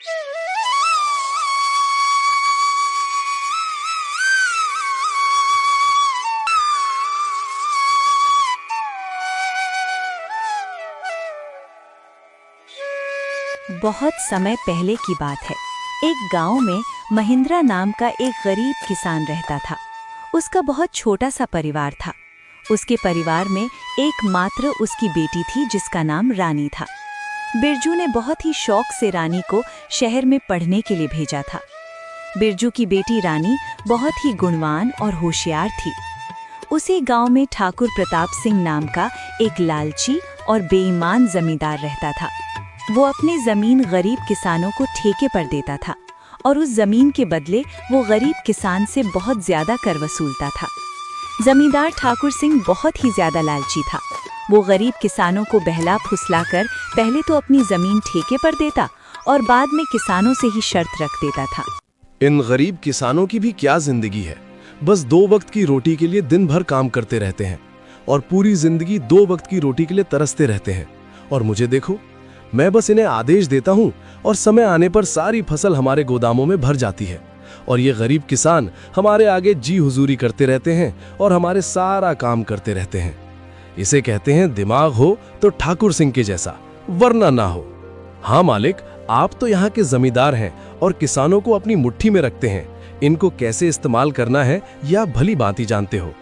बहुत समय पहले की बात है। एक गांव में महिंद्रा नाम का एक गरीब किसान रहता था। उसका बहुत छोटा सा परिवार था। उसके परिवार में एकमात्र उसकी बेटी थी जिसका नाम रानी था। बिरजू ने बहुत ही शौक से रानी को शहर में पढ़ने के लिए भेजा था। बिरजू की बेटी रानी बहुत ही गुणवान और होशियार थी। उसी गांव में ठाकुर प्रताप सिंह नाम का एक लालची और बेईमान जमींदार रहता था। वो अपनी जमीन गरीब किसानों को ठेके पर देता था और उस जमीन के बदले वो गरीब किसान से बहुत ज्यादा कर वसूलता था। जमींदार ठाकुर सिंह बहुत ही ज्यादा लालची था। वो गरीब किसानों को बहला फुसलाकर पहले तो अपनी जमीन ठेके पर देता और बाद में किसानों से ही शर्त रख देता था। इन गरीब किसानों की भी क्या जिंदगी है। बस 2 वक्त की रोटी के लिए दिन भर काम करते रहते हैं और पूरी जिंदगी 2 वक्त की रोटी के लिए तरसते रहते हैं। और मुझे देखो, मैं बस इन्हें आदेश देता हूँ और समय आने पर सारी फसल हमारे गोदामों में भर जाती है और ये गरीब किसान हमारे आगे जी हुजूरी करते रहते हैं और हमारे सारा काम करते रहते हैं। इसे कहते हैं दिमाग हो तो ठाकुर सिंह के जैसा, वरना ना हो। हाँ मालिक, आप तो यहाँ के जमींदार हैं और किसानों को अपनी मुट्ठी में रखते हैं। इनको कैसे इस्तेमाल करना है यह भली भांति जानते हो।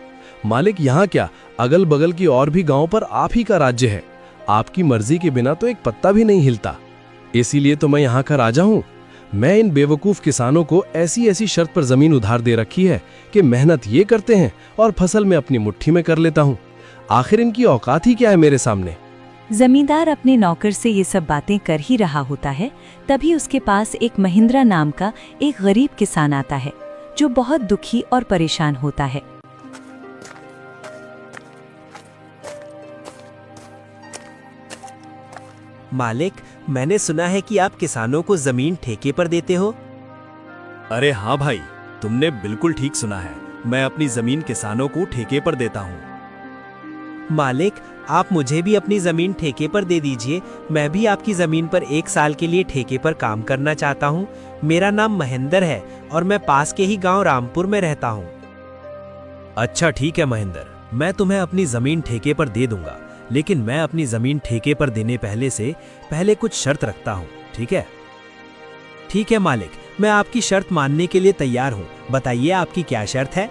मालिक, यहाँ क्या, अगल बगल की और भी गांव पर आप ही का राज्य है। आपकी मर्जी के बिना तो एक पत्ता भी नहीं हिलता। इसीलिए तो मैं यहाँ का राजा हूँ। मैं इन बेवकूफ किसानों को ऐसी ऐसी शर्त पर जमीन उधार दे रखी है कि मेहनत ये करते हैं और फसल में अपनी मुट्ठी में कर लेता हूँ। आखिर इनकी औकात ही क्या है मेरे सामने। जमींदार अपने नौकर से ये सब बातें कर ही रहा होता है, तभी उसके पास एक महिंद्रा नाम का एक गरीब किसान आता है जो बहुत दुखी और परेशान होता है। मालिक, मैंने सुना है कि आप किसानों को जमीन ठेके पर देते हो। अरे हाँ भाई, तुमने बिल्कुल ठीक सुना है। मैं अपनी जमीन किसानों को ठेके पर देता हूँ। मालिक, आप मुझे भी अपनी जमीन ठेके पर दे दीजिए। मैं भी आपकी जमीन पर 1 साल के लिए ठेके पर काम करना चाहता हूँ। मेरा नाम महेंद्र है और मैं पास के ही गांव रामपुर में रहता हूँ। अच्छा ठीक है महेंद्र, मैं तुम्हें अपनी जमीन ठेके पर दे दूंगा, लेकिन मैं अपनी जमीन ठेके पर देने पहले कुछ शर्त रखता हूँ, ठीक है? ठीक है मालिक, मैं आपकी शर्त मानने के लिए तैयार हूँ। बताइए आपकी क्या शर्त है?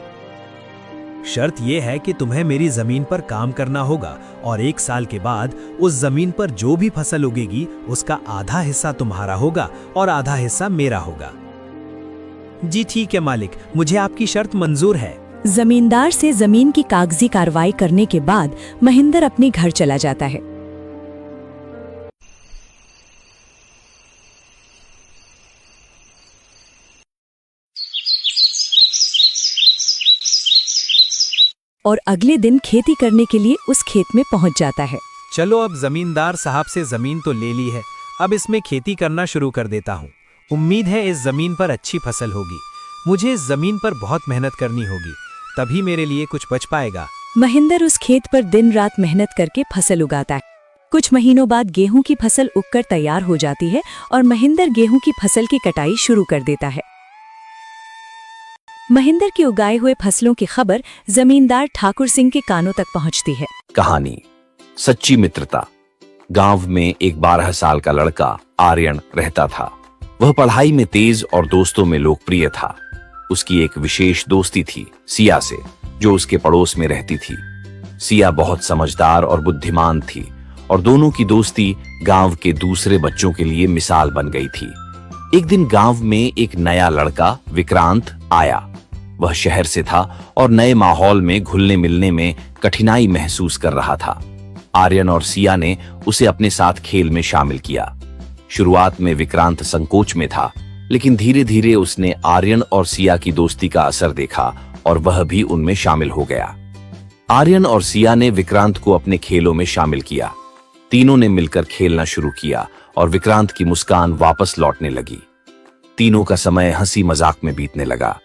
शर्त यह है कि तुम्हें मेरी जमीन पर काम करना होगा और 1 साल के बाद उस जमीन पर जो भी फसल उगेगी उसका आधा हिस्सा तुम्हारा होगा और आधा हिस्सा मेरा होगा। जी ठीक है मालिक, मुझे आपकी शर्त मंजूर है। जमींदार से जमीन की कागजी कार्रवाई करने के बाद महिंद्र अपने घर चला जाता है। और अगले दिन खेती करने के लिए उस खेत में पहुंच जाता है। चलो, अब जमींदार साहब से जमीन तो ले ली है, अब इसमें खेती करना शुरू कर देता हूँ। उम्मीद है इस जमीन पर अच्छी फसल होगी। मुझे इस जमीन पर बहुत मेहनत करनी होगी, तभी मेरे लिए कुछ बच पाएगा। महिंद्र उस खेत पर दिन रात मेहनत करके फसल उगाता है। कुछ महीनों बाद गेहूं की फसल उगकर तैयार हो जाती है और महिंद्र गेहूं की फसल की कटाई शुरू कर देता है। महिंद्र के उगाए हुए फसलों की खबर जमींदार ठाकुर सिंह के कानों तक पहुंचती है। कहानी सच्ची मित्रता। गांव में एक 12 साल का लड़का आर्यन रहता था। वह पढ़ाई में तेज और दोस्तों में लोकप्रिय था। उसकी एक विशेष दोस्ती थी सिया से, जो उसके पड़ोस में रहती थी। सिया बहुत समझदार और बुद्धिमान थी और दोनों की दोस्ती गांव के दूसरे बच्चों के लिए मिसाल बन गई थी। एक दिन गांव में एक नया लड़का विक्रांत आया। वह शहर से था और नए माहौल में घुलने मिलने में कठिनाई महसूस कर रहा था। आर्यन और सिया ने उसे अपने साथ खेल में शामिल किया। शुरुआत में विक्रांत संकोच में था, लेकिन धीरे धीरे उसने आर्यन और सिया की दोस्ती का असर देखा और वह भी उनमें शामिल हो गया। आर्यन और सिया ने विक्रांत को अपने खेलों में शामिल किया। तीनों ने मिलकर खेलना शुरू किया और विक्रांत की मुस्कान वापस लौटने लगी। तीनों का समय हंसी मजाक में बीतने लगा।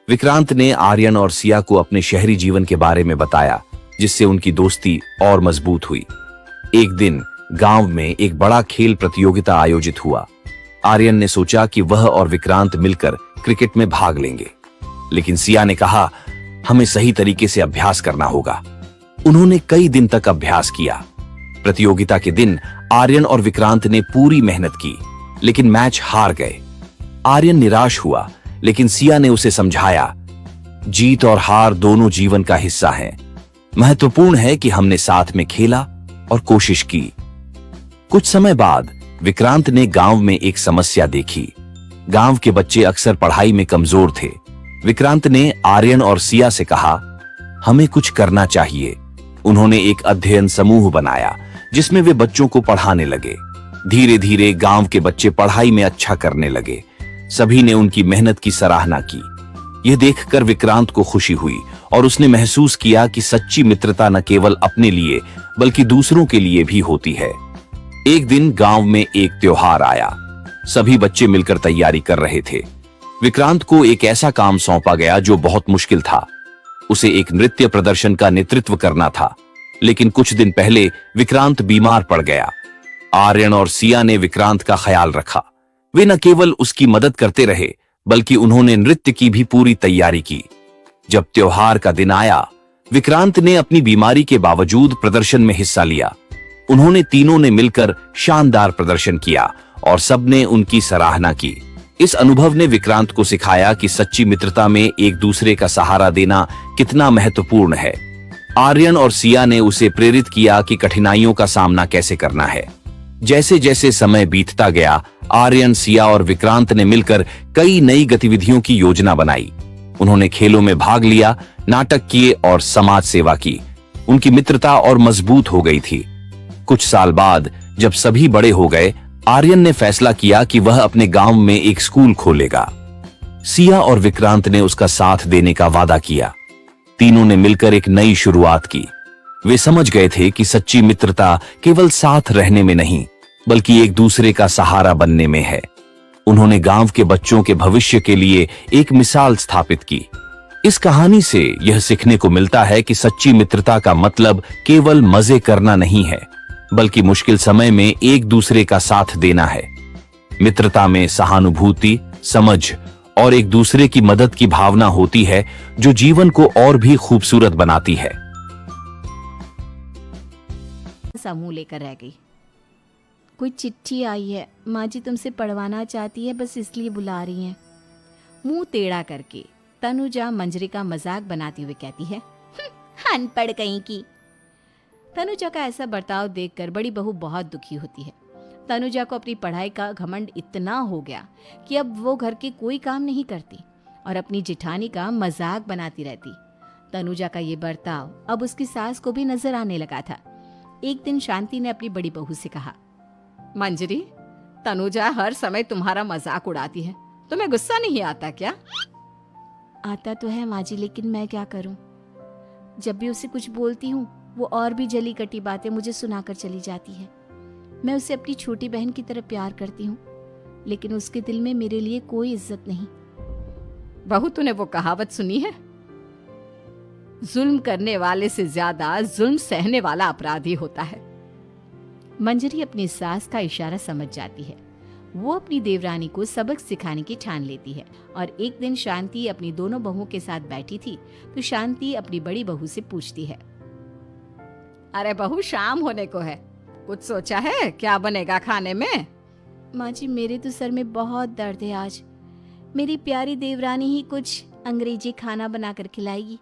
विक्रांत ने आर्यन और सिया को अपने शहरी जीवन के बारे में बताया, जिससे उनकी दोस्ती और मजबूत हुई। एक दिन गांव में एक बड़ा खेल प्रतियोगिता आयोजित हुआ। आर्यन ने सोचा कि वह और विक्रांत मिलकर क्रिकेट में भाग लेंगे, लेकिन सिया ने कहा, हमें सही तरीके से अभ्यास करना होगा। उन्होंने कई दिन तक अभ्यास किया। प्रतियोगिता के दिन आर्यन और विक्रांत ने पूरी मेहनत की, लेकिन मैच हार गए। आर्यन निराश हुआ, लेकिन सिया ने उसे समझाया, जीत और हार दोनों जीवन का हिस्सा हैं। महत्वपूर्ण है कि हमने साथ में खेला और कोशिश की। कुछ समय बाद विक्रांत ने गांव में एक समस्या देखी। गांव के बच्चे अक्सर पढ़ाई में कमजोर थे। विक्रांत ने आर्यन और सिया से कहा, हमें कुछ करना चाहिए। उन्होंने एक अध्ययन समूह बनाया जिसमें वे बच्चों को पढ़ाने लगे। धीरे धीरे गांव के बच्चे पढ़ाई में अच्छा करने लगे। सभी ने उनकी मेहनत की सराहना की। यह देखकर विक्रांत को खुशी हुई और उसने महसूस किया कि सच्ची मित्रता न केवल अपने लिए बल्कि दूसरों के लिए भी होती है। एक दिन गांव में एक त्योहार आया। सभी बच्चे मिलकर तैयारी कर रहे थे। विक्रांत को एक ऐसा काम सौंपा गया जो बहुत मुश्किल था। उसे एक नृत्य प्रदर्शन का नेतृत्व करना था, लेकिन कुछ दिन पहले विक्रांत बीमार पड़ गया। आर्यन और सिया ने विक्रांत का ख्याल रखा। वे न केवल उसकी मदद करते रहे, बल्कि उन्होंने नृत्य की भी पूरी तैयारी की। जब त्योहार का दिन आया, विक्रांत ने अपनी बीमारी के बावजूद प्रदर्शन में हिस्सा लिया। उन्होंने तीनों ने मिलकर शानदार प्रदर्शन किया और सबने उनकी सराहना की। इस अनुभव ने विक्रांत को सिखाया कि सच्ची मित्रता में एक दूसरे का सहारा देना कितना महत्वपूर्ण है। आर्यन और सिया ने उसे प्रेरित किया कि कठिनाइयों का सामना कैसे करना है। जैसे जैसे समय बीतता गया, आर्यन, सिया और विक्रांत ने मिलकर कई नई गतिविधियों की योजना बनाई। उन्होंने खेलों में भाग लिया, नाटक किए और समाज सेवा की। उनकी मित्रता और मजबूत हो गई थी। कुछ साल बाद जब सभी बड़े हो गए, आर्यन ने फैसला किया कि वह अपने गांव में एक स्कूल खोलेगा। सिया और विक्रांत ने उसका साथ देने का वादा किया। तीनों ने मिलकर एक नई शुरुआत की। वे समझ गए थे कि सच्ची मित्रता केवल साथ रहने में नहीं, बल्कि एक दूसरे का सहारा बनने में है। उन्होंने गांव के बच्चों के भविष्य के लिए एक मिसाल स्थापित की। इस कहानी से यह सीखने को मिलता है कि सच्ची मित्रता का मतलब केवल मजे करना नहीं है, बल्कि मुश्किल समय में एक दूसरे का साथ देना है। मित्रता में सहानुभूति, समझ और एक दूसरे की मदद की भावना होती है, जो जीवन को और भी खूबसूरत बनाती है। समूह लेकर रह गई। कोई चिट्ठी आई है, माँ जी तुमसे पढ़वाना चाहती है, बस इसलिए बुला रही हैं। मुंह टेढ़ा करके तनुजा मंजरी का मजाक बनाती हुए कहती है, अनपढ़ कहीं की। तनुजा का ऐसा बर्ताव देखकर बड़ी बहू बहुत दुखी होती है। तनुजा को अपनी पढ़ाई का घमंड इतना हो गया कि अब वो घर के कोई काम नहीं करती और अपनी जिठानी का मजाक बनाती रहती। तनुजा का ये बर्ताव अब उसकी सास को भी नजर आने लगा था। एक दिन शांति ने अपनी बड़ी बहू से कहा, मंजरी, तनुजा हर समय तुम्हारा मजाक उड़ाती है, तुम्हें गुस्सा नहीं आता क्या? आता तो है माँ जी, लेकिन मैं क्या करूं? जब भी उसे कुछ बोलती हूँ वो और भी जली कटी बातें मुझे सुनाकर चली जाती है। मैं उसे अपनी छोटी बहन की तरह प्यार करती हूँ, लेकिन उसके दिल में मेरे लिए कोई इज्जत नहीं। बहू, तूने वो कहावत सुनी है, जुल्म करने वाले से ज्यादा जुल्म सहने वाला अपराधी होता है। मंजरी अपनी सास का इशारा समझ जाती है। वो अपनी देवरानी को सबक सिखाने की ठान लेती है और एक दिन शांति अपनी दोनों बहुओं के साथ बैठी थी तो शांति अपनी बड़ी बहू से पूछती है, अरे बहू, शाम होने को है, कुछ सोचा है क्या बनेगा खाने में? माँ जी, मेरे तो सर में बहुत दर्द है आज। मेरी प्यारी देवरानी ही कुछ अंग्रेजी खाना बनाकर खिलाएगी।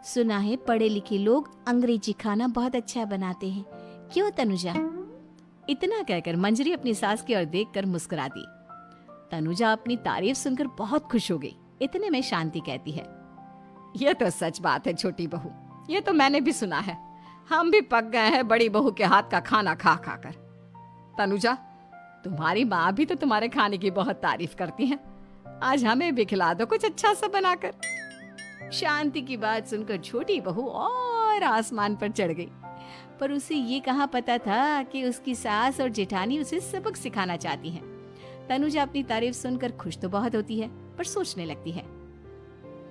सुना है पढ़े लिखे लोग अंग्रेजी खाना बहुत अच्छा बनाते हैं, क्यों तनुजा? इतना कहकर मंजरी अपनी सास की ओर देखकर मुस्कुरा दी। तनुजा अपनी तारीफ सुनकर बहुत खुश हो गई। इतने में शांति कहती है, यह तो सच बात है छोटी बहू, ये तो मैंने भी सुना है। हम भी पक गए हैं बड़ी बहू के हाथ का खाना खा खा कर। तनुजा, तुम्हारी माँ भी तो तुम्हारे खाने की बहुत तारीफ करती हैं। आज हमें भी खिला दो कुछ अच्छा सा बनाकर। शांति की बात सुनकर छोटी बहू और आसमान पर चढ़ गई, पर उसे ये कहाँ पता था कि उसकी सास और जेठानी उसे सबक सिखाना चाहती हैं। तनुजा अपनी तारीफ सुनकर खुश तो बहुत होती है, पर सोचने लगती है,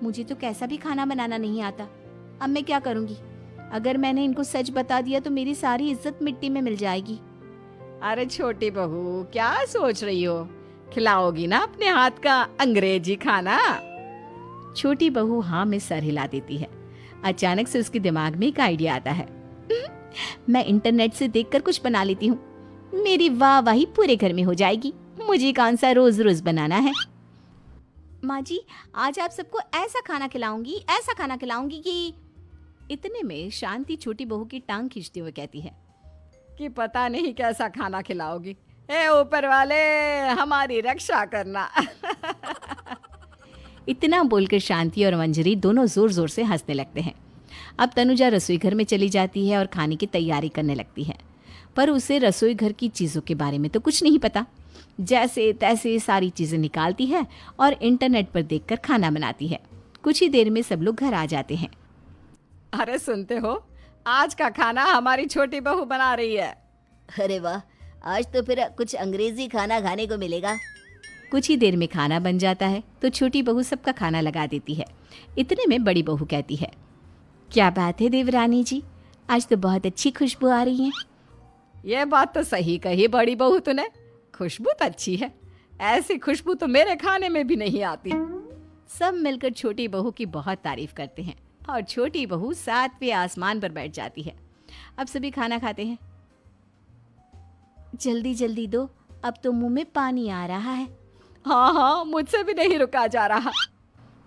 मुझे तो कैसा भी खाना बनाना नहीं आता। अब मैं क्या करूंगी? अगर मैंने इनको सच बता दिया तो मेरी सारी इज्जत मिट्टी में मिल जाएगी। अरे छोटी बहू, क्या सोच रही हो? खिलाओगी ना अपने हाथ का अंग्रेजी खाना? छोटी बहू हाँ में सर हिला देती है। अचानक से उसके दिमाग में एक आइडिया आता है। मैं इंटरनेट से देखकर कुछ बना लेती हूँ, मेरी वाहवाही पूरे घर में हो जाएगी। मुझे कौन सा रोज रोज बनाना है। माँ जी, आज आप सबको ऐसा खाना खिलाऊंगी कि इतने में शांति छोटी बहू की टांग खींचते हुए कहती है कि पता नहीं कैसा खाना खिलाओगी। ए ऊपर वाले, हमारी रक्षा करना। इतना बोलकर शांति और मंजरी दोनों जोर जोर से हंसने लगते हैं। अब तनुजा रसोई घर में चली जाती है और खाने की तैयारी करने लगती है, पर उसे रसोई घर की चीज़ों के बारे में तो कुछ नहीं पता। जैसे तैसे सारी चीज़ें निकालती है और इंटरनेट पर देखकर खाना बनाती है। कुछ ही देर में सब लोग घर आ जाते हैं। अरे सुनते हो, आज का खाना हमारी छोटी बहू बना रही है। अरे वाह, आज तो फिर कुछ अंग्रेजी खाना खाने को मिलेगा। कुछ ही देर में खाना बन जाता है तो छोटी बहू सबका खाना लगा देती है। इतने में बड़ी बहू कहती है, क्या बात है देवरानी जी, आज तो बहुत अच्छी खुशबू आ रही है। ये बात तो सही कही बड़ी बहू तूने, खुशबू तो अच्छी है। ऐसी खुशबू तो मेरे खाने में भी नहीं आती। सब मिलकर छोटी बहू की बहुत तारीफ करते हैं और छोटी बहू 7वें आसमान पर बैठ जाती है। अब सभी खाना खाते हैं। जल्दी जल्दी दो, अब तो मुंह में पानी आ रहा है। हाँ, मुझसे भी नहीं रुका जा रहा।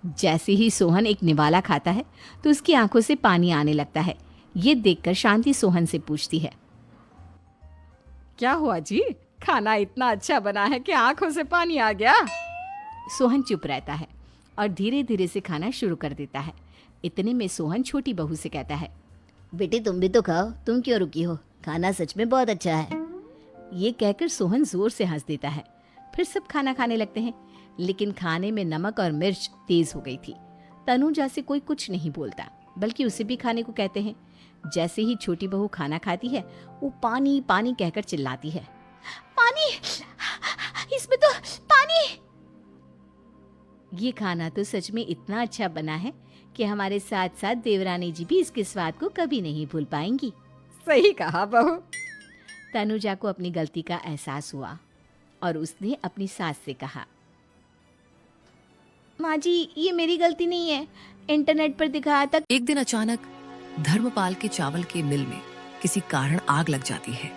जैसे ही सोहन एक निवाला खाता है तो उसकी आंखों से पानी आने लगता है। ये देखकर शांति सोहन से पूछती है, क्या हुआ जी, खाना इतना अच्छा बना है कि आंखों से पानी आ गया? सोहन चुप रहता है और धीरे धीरे से खाना शुरू कर देता है। इतने में सोहन छोटी बहू से कहता है, बेटी तुम भी तो खाओ, तुम क्यों रुकी हो? खाना सच में बहुत अच्छा है। ये कहकर सोहन जोर से हंस देता है। फिर सब खाना खाने लगते हैं, लेकिन खाने में नमक और मिर्च तेज हो गई थी। तनुजा से कोई कुछ नहीं बोलता, बल्कि उसे भी खाने को कहते हैं। जैसे ही छोटी बहू खाना खाती है, वो पानी पानी कहकर चिल्लाती है, पानी, इसमें तो पानी। ये खाना तो सच में इतना अच्छा बना है कि हमारे साथ साथ देवरानी जी भी इसके स्वाद को कभी नहीं भूल पाएंगी। सही कहा बहू। तनुजा को अपनी गलती का एहसास हुआ और उसने अपनी सास से कहा, माँ जी, ये मेरी गलती नहीं है, इंटरनेट पर दिखाया था। एक दिन अचानक धर्मपाल के चावल के मिल में किसी कारण आग लग जाती है।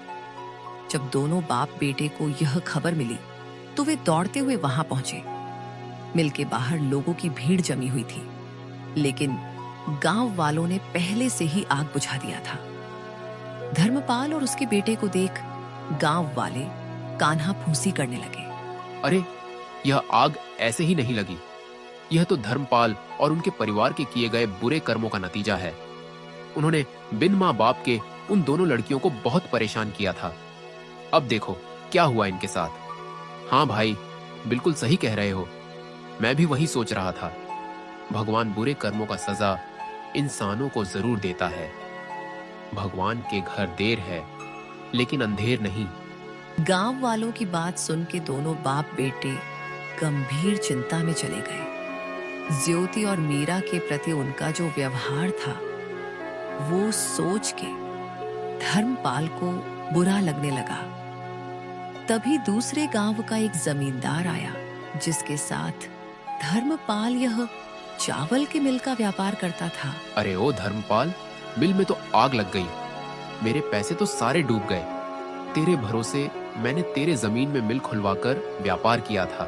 जब दोनों बाप बेटे को यह खबर मिली तो वे दौड़ते हुए वहां पहुंचे। मिल के बाहर लोगों की भीड़ जमी हुई थी, लेकिन गांव वालों ने पहले से ही आग बुझा दिया था। धर्मपाल और उसके बेटे को देख गांव वाले कान्हा फूंसी करने लगे। अरे, यह आग ऐसे ही नहीं लगी, यह तो धर्मपाल और उनके परिवार के किए गए बुरे कर्मों का नतीजा है। उन्होंने बिन माँ बाप के उन दोनों लड़कियों को बहुत परेशान किया था। अब देखो क्या हुआ इनके साथ। हाँ भाई, बिल्कुल सही कह रहे हो, मैं भी वही सोच रहा था। भगवान बुरे कर्मों का सजा इंसानों को जरूर देता है। भगवान के घर देर है लेकिन अंधेर नहीं। गांव वालों की बात सुन के दोनों बाप बेटे गंभीर चिंता में चले गए। ज्योति और मीरा के प्रति उनका जो व्यवहार था, वो सोच के धर्मपाल को बुरा लगने लगा। तभी दूसरे गांव का एक जमींदार आया, जिसके साथ धर्मपाल यह चावल के मिल का व्यापार करता था। अरे ओ धर्मपाल, मिल में तो आग लग गई, मेरे पैसे तो सारे डूब गए। तेरे भरोसे मैंने तेरे जमीन में मिल खुलवाकर व्यापार किया था।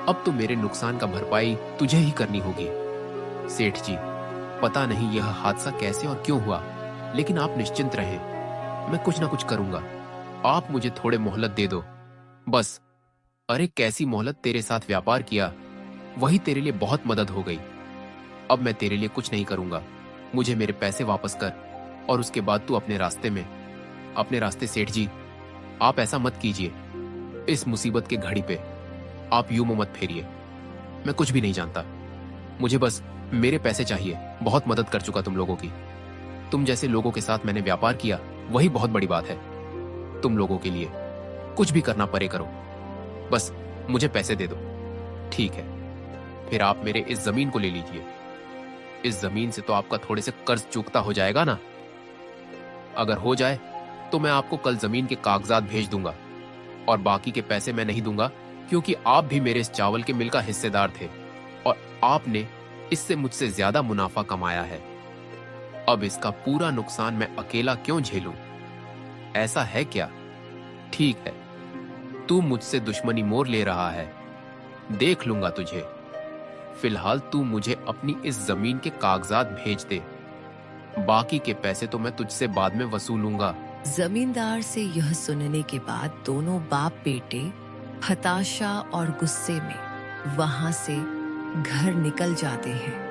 अब तो मेरे नुकसान का भरपाई तुझे ही करनी होगी। सेठ जी, पता नहीं यह हादसा कैसे और क्यों हुआ, लेकिन आप निश्चिंत रहें, मैं कुछ ना कुछ करूंगा। आप मुझे थोड़े मोहलत दे दो बस। अरे कैसी मोहलत, तेरे साथ व्यापार किया, वही तेरे लिए बहुत मदद हो गई। अब मैं तेरे लिए कुछ नहीं करूंगा, मुझे मेरे पैसे वापस कर और उसके बाद तू अपने रास्ते। सेठ जी, आप ऐसा मत कीजिए। इस मुसीबत के घड़ी पे आप यूं मुंह मत फेरिए। मैं कुछ भी नहीं जानता, मुझे बस मेरे पैसे चाहिए। बहुत मदद कर चुका तुम लोगों की। तुम जैसे लोगों के साथ मैंने व्यापार किया, वही बहुत बड़ी बात है। तुम लोगों के लिए कुछ भी करना पड़े करो, बस मुझे पैसे दे दो। ठीक है, फिर आप मेरे इस जमीन को ले लीजिए। इस जमीन से तो आपका थोड़े से कर्ज चूकता हो जाएगा ना। अगर हो जाए तो मैं आपको कल जमीन के कागजात भेज दूंगा, और बाकी के पैसे मैं नहीं दूंगा क्योंकि आप भी मेरे इस चावल के मिल का हिस्सेदार थे और आपने इससे मुझसे ज्यादा मुनाफा कमाया है। अब इसका पूरा नुकसान मैं अकेला क्यों झेलूं? ऐसा है क्या? ठीक है, तू मुझसे दुश्मनी मोल ले रहा है, देख लूंगा तुझे। फिलहाल तू मुझे अपनी इस जमीन के कागजात भेज दे, बाकी के पैसे तो मैं तुझसे बाद में वसूलूंगा। जमींदार से यह सुनने के बाद दोनों बाप बेटे हताशा और गुस्से में वहां से घर निकल जाते हैं।